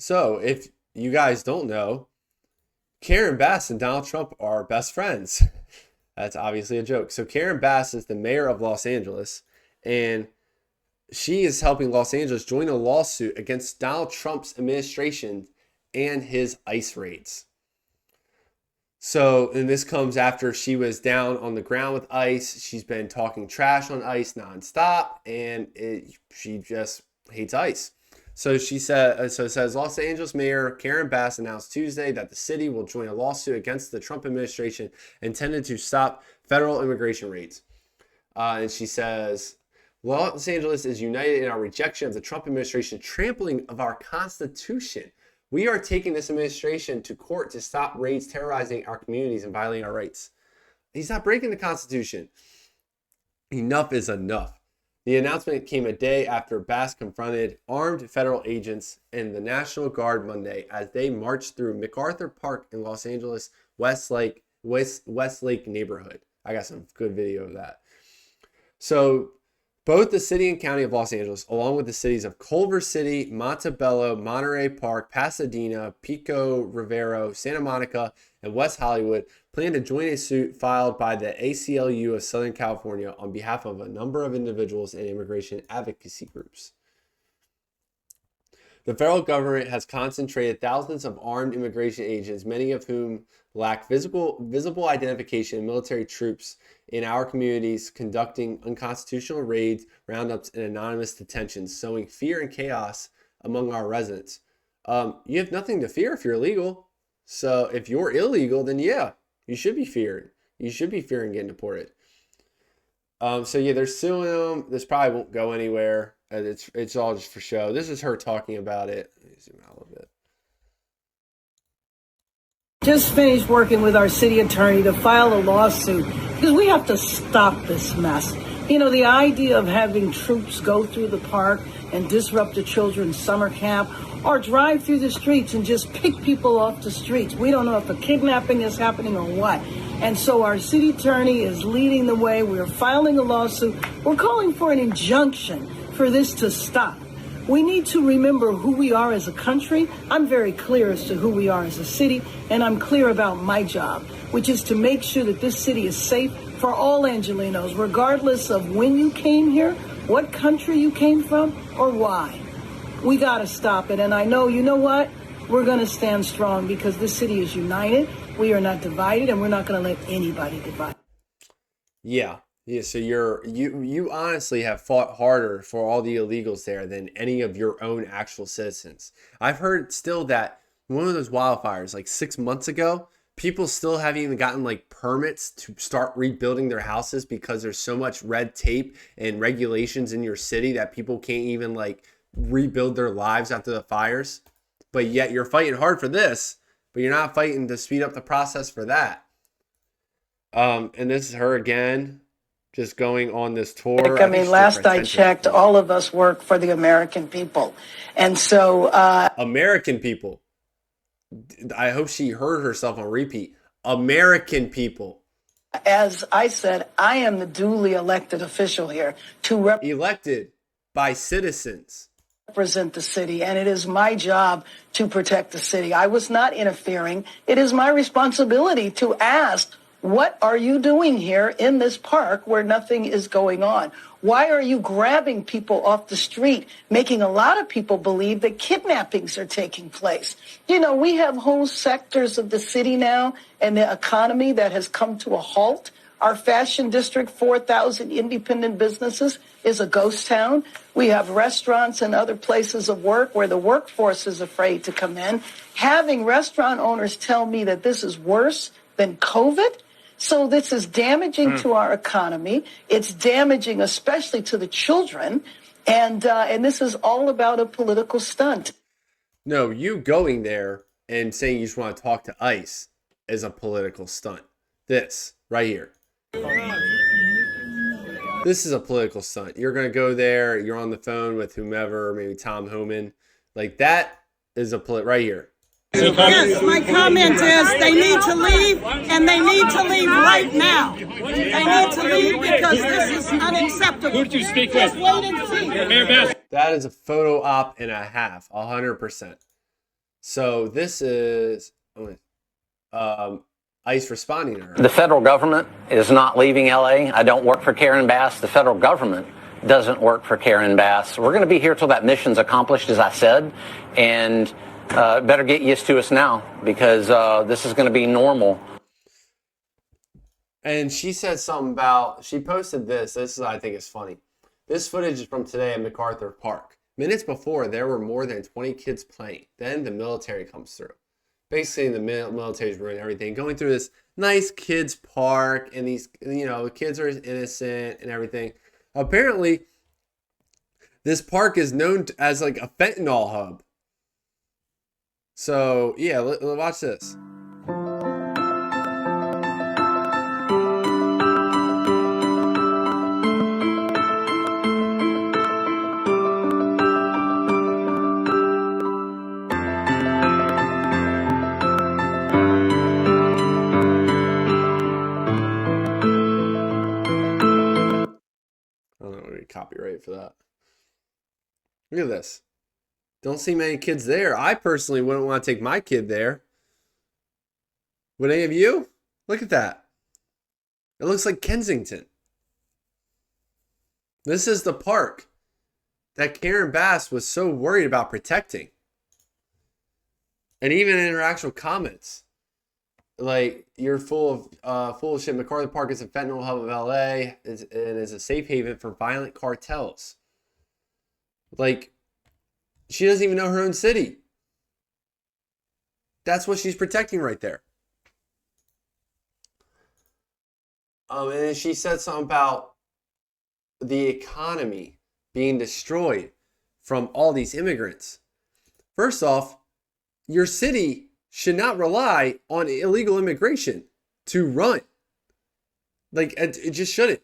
So if you guys don't know, Karen Bass and Donald Trump are best friends. That's obviously a joke. So Karen Bass is the mayor of Los Angeles, and she is helping Los Angeles join a lawsuit against Donald Trump's administration and his ICE raids. So, and this comes after she was down on the ground with ICE. She's been talking trash on ICE nonstop, and she just hates ICE. So it says Los Angeles Mayor Karen Bass announced Tuesday that the city will join a lawsuit against the Trump administration intended to stop federal immigration raids. And she says, Los Angeles is united in our rejection of the Trump administration trampling of our Constitution. We are taking this administration to court to stop raids terrorizing our communities and violating our rights. He's not breaking the Constitution. Enough is enough. The announcement came a day after Bass confronted armed federal agents and the National Guard Monday as they marched through MacArthur Park in Los Angeles Westlake neighborhood. I got some good video of that. So both the city and county of Los Angeles, along with the cities of Culver City, Montebello, Monterey Park, Pasadena, Pico Rivera, Santa Monica, and West Hollywood, plan to join a suit filed by the ACLU of Southern California on behalf of a number of individuals and immigration advocacy groups. The federal government has concentrated thousands of armed immigration agents, many of whom lack visible identification, and military troops in our communities conducting unconstitutional raids, roundups, and anonymous detentions, sowing fear and chaos among our residents. You have nothing to fear if you're illegal. So if you're illegal, then yeah, you should be feared. You should be fearing getting deported. So yeah, they're suing them. This probably won't go anywhere. It's all just for show. This is her talking about it. Let me zoom out a little bit. Just finished working with our city attorney to file a lawsuit because we have to stop this mess. You know, the idea of having troops go through the park and disrupt the children's summer camp or drive through the streets and just pick people off the streets. We don't know if a kidnapping is happening or what. And so our city attorney is leading the way. We're filing a lawsuit. We're calling for an injunction for this to stop. We need to remember who we are as a country. I'm very clear as to who we are as a city, and I'm clear about my job, which is to make sure that this city is safe for all Angelenos, regardless of when you came here, what country you came from, or why. We got to stop it. And I know, you know what? We're going to stand strong because this city is united. We are not divided, and we're not going to let anybody divide. Yeah. Yeah, so you honestly have fought harder for all the illegals there than any of your own actual citizens. I've heard still that one of those wildfires like 6 months ago, people still haven't even gotten like permits to start rebuilding their houses because there's so much red tape and regulations in your city that people can't even like rebuild their lives after the fires. But yet you're fighting hard for this, but you're not fighting to speed up the process for that. And this is her again. Just going on this tour. I mean, last I checked, all of us work for the American people. And so... American people. I hope she heard herself on repeat. American people. As I said, I am the duly elected official here to elected by citizens. Represent the city, and it is my job to protect the city. I was not interfering. It is my responsibility to ask, what are you doing here in this park where nothing is going on? Why are you grabbing people off the street, making a lot of people believe that kidnappings are taking place? You know, we have whole sectors of the city now and the economy that has come to a halt. Our fashion district, 4,000 independent businesses, is a ghost town. We have restaurants and other places of work where the workforce is afraid to come in. Having restaurant owners tell me that this is worse than COVID. So this is damaging to our economy. It's damaging especially to the children. And this is all about a political stunt. No, you going there and saying you just want to talk to ICE is a political stunt. This right here. This is a political stunt. You're going to go there. You're on the phone with whomever, maybe Tom Homan. Like that is a right here. Yes, my comment is they need to leave, and they need to leave right now. They need to leave because this is unacceptable. Who did you speak with? Just wait and see. That is a photo op and a half, 100%. So this is ICE responding to her. The federal government is not leaving LA. I don't work for Karen Bass. The federal government doesn't work for Karen Bass. We're going to be here till that mission's accomplished, as I said, and better get used to us now, because this is going to be normal. And she said something about, she posted this. This is, I think, is funny. This footage is from today at MacArthur Park. Minutes before, there were more than 20 kids playing. Then the military comes through. Basically, the military's ruining everything. Going through this nice kids park, and these, the kids are innocent and everything. Apparently, this park is known as like a fentanyl hub. So, yeah, watch this. Copyright for that. Look at this. Don't see many kids there. I personally wouldn't want to take my kid there. Would any of you? Look at that. It looks like Kensington. This is the park that Karen Bass was so worried about protecting. And even in her actual comments, like, you're full of shit. MacArthur Park is a fentanyl hub of LA. It is a safe haven for violent cartels. Like, she doesn't even know her own city. That's what she's protecting right there. And then she said something about the economy being destroyed from all these immigrants. First off, your city should not rely on illegal immigration to run. Like, it just shouldn't.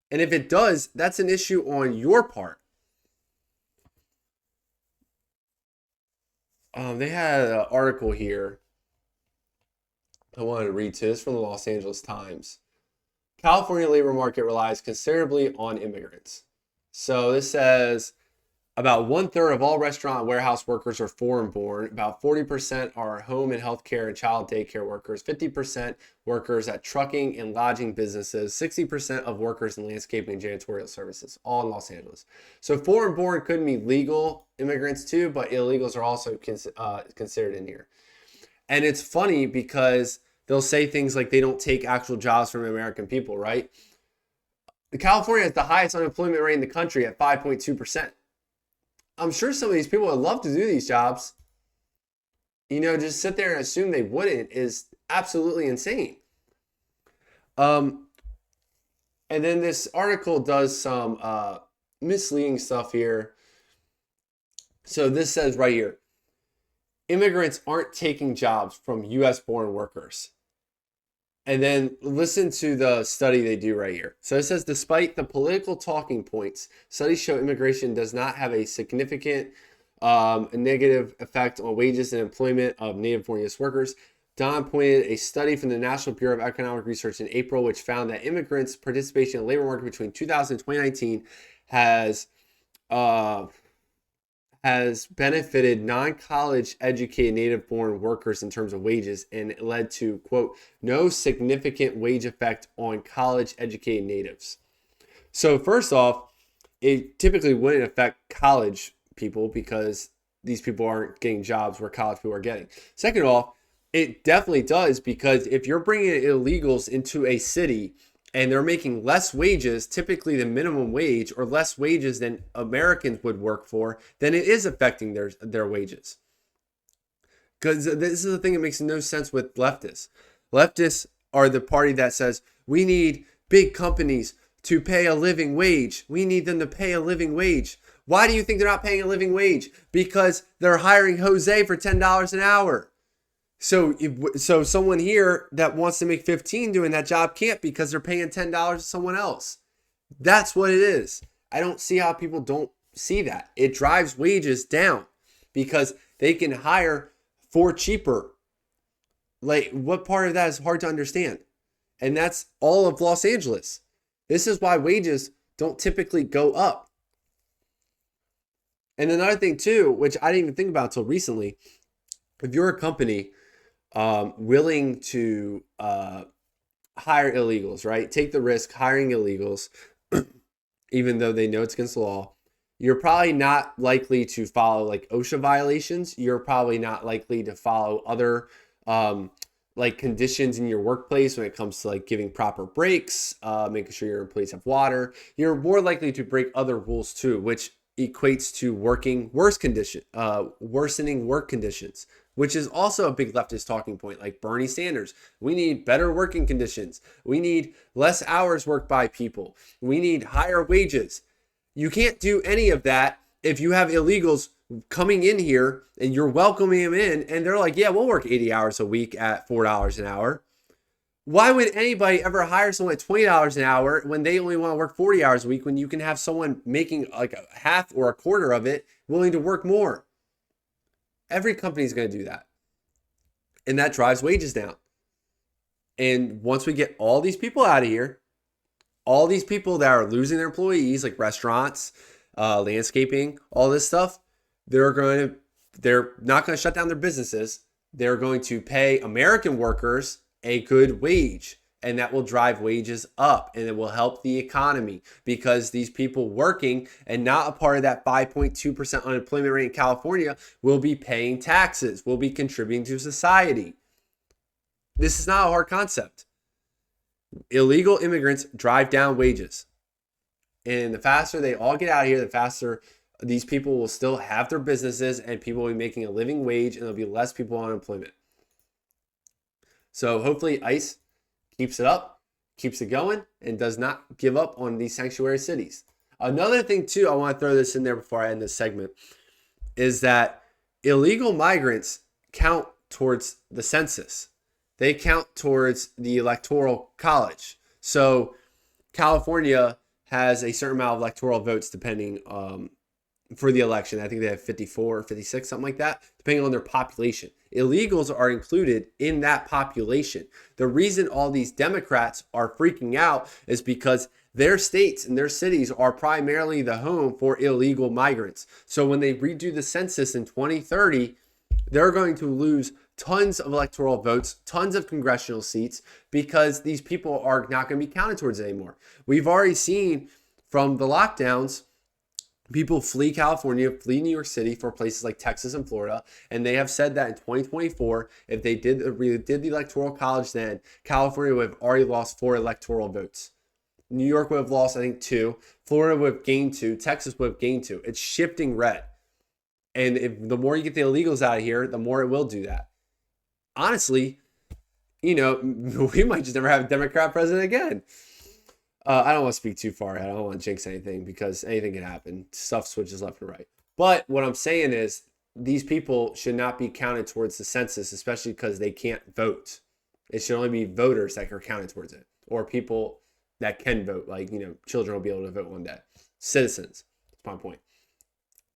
And if it does, that's an issue on your part. They had an article here I wanted to read to. This from the Los Angeles Times. California labor market relies considerably on immigrants. So this says, about 1/3 of all restaurant and warehouse workers are foreign-born. About 40% are home and healthcare and child daycare workers. 50% workers at trucking and lodging businesses. 60% of workers in landscaping and janitorial services, all in Los Angeles. So foreign-born could mean legal immigrants too, but illegals are also considered in here. And it's funny because they'll say things like they don't take actual jobs from American people, right? California has the highest unemployment rate in the country at 5.2%. I'm sure some of these people would love to do these jobs. Just sit there and assume they wouldn't is absolutely insane. And then this article does some misleading stuff here. So this says right here, immigrants aren't taking jobs from U.S.-born workers. And then listen to the study they do right here. So it says, despite the political talking points, studies show immigration does not have a significant negative effect on wages and employment of native-born U.S. workers. Don pointed a study from the National Bureau of Economic Research in April, which found that immigrants' participation in the labor market between 2000 and 2019 has benefited non-college educated native-born workers in terms of wages, and it led to, quote, no significant wage effect on college educated natives. So first off, it typically wouldn't affect college people because these people aren't getting jobs where college people are getting. Second off, it definitely does, because if you're bringing illegals into a city and they're making less wages, typically the minimum wage, or less wages than Americans would work for, then it is affecting their wages. Because this is the thing that makes no sense with leftists. Leftists are the party that says, we need big companies to pay a living wage. We need them to pay a living wage. Why do you think they're not paying a living wage? Because they're hiring Jose for $10 an hour. So someone here that wants to make 15 doing that job can't, because they're paying $10 to someone else. That's what it is. I don't see how people don't see that. It drives wages down because they can hire for cheaper. Like, what part of that is hard to understand? And that's all of Los Angeles. This is why wages don't typically go up. And another thing too, which I didn't even think about until recently, if you're a company willing to hire illegals, right? Take the risk hiring illegals, even though they know it's against the law. You're probably not likely to follow like OSHA violations. You're probably not likely to follow other like conditions in your workplace when it comes to like giving proper breaks, making sure your employees have water. You're more likely to break other rules too, which equates to working worsening work conditions, which is also a big leftist talking point. Like Bernie Sanders, we need better working conditions. We need less hours worked by people. We need higher wages. You can't do any of that if you have illegals coming in here and you're welcoming them in and they're like, yeah, we'll work 80 hours a week at $4 an hour. Why would anybody ever hire someone at $20 an hour when they only want to work 40 hours a week, when you can have someone making like a half or a quarter of it willing to work more? Every company is going to do that. And that drives wages down. And once we get all these people out of here, all these people that are losing their employees, like restaurants, landscaping, all this stuff, they're not going to shut down their businesses. They're going to pay American workers a good wage, and that will drive wages up, and it will help the economy, because these people working and not a part of that 5.2% unemployment rate in California will be paying taxes, will be contributing to society. This is not a hard concept. Illegal immigrants drive down wages, and the faster they all get out of here, the faster these people will still have their businesses and people will be making a living wage, and there'll be less people on unemployment. So hopefully ICE keeps it up, keeps it going, and does not give up on these sanctuary cities. Another thing too, I want to throw this in there before I end this segment, is that illegal migrants count towards the census. They count towards the electoral college. So California has a certain amount of electoral votes depending for the election. I think they have 54 or 56, something like that, depending on their population. Illegals are included in that population. The reason all these Democrats are freaking out is because their states and their cities are primarily the home for illegal migrants. So when they redo the census in 2030, they're going to lose tons of electoral votes, tons of congressional seats, because these people are not going to be counted towards it anymore. We've already seen from the lockdowns, people flee California, flee New York City for places like Texas and Florida, and they have said that in 2024, if they did the electoral college then, California would have already lost 4 electoral votes. New York would have lost, I think, 2. Florida would have gained 2. Texas would have gained 2. It's shifting red. And the more you get the illegals out of here, the more it will do that. Honestly, we might just never have a Democrat president again. I don't want to speak too far ahead. I don't want to jinx anything, because anything can happen. Stuff switches left and right. But what I'm saying is these people should not be counted towards the census, especially because they can't vote. It should only be voters that are counted towards it, or people that can vote. Like, children will be able to vote one day. Citizens. That's my point.